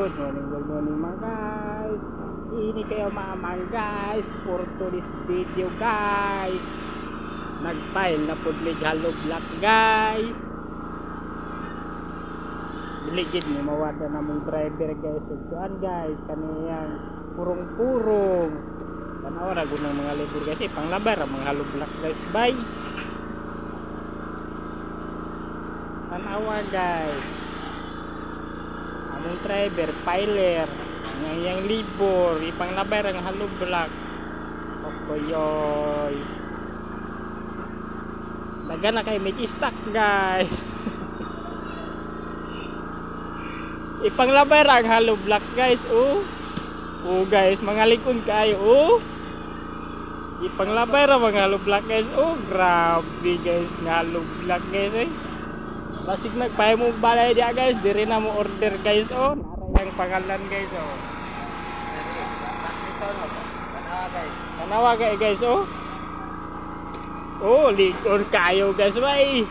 good morning mga guys. Ini kayo mamang guys for today's video guys. Nagpile na pudlig hollow block guys. Biligid ni mawada na mong driver guys. Ugtuan guys kaniyang purong-purong. Tanawa ra gud ng mga libur guys. Panglabar ang mga hollow block guys. Bye. Tanawa guys. Among driver, piler, ngayang libor, ipanglabay ang hollow block. Okoyoy. Daga na kayo may stock guys. Ipanglabay ang hollow block guys. Oh guys, mga likod kayo. Ipanglabay ang mga hollow block guys. Grabe guys, nga hollow block guys Basig nagpahay mo balay dia guys, diri na mo order guys Nara yung pangalan guys Tanawa guys likon kayo guys bay.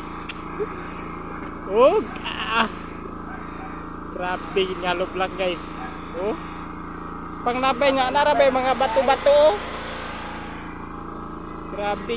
Grabe nga hollow block guys. Panglabay nga narabay mga bato-bato. Grabe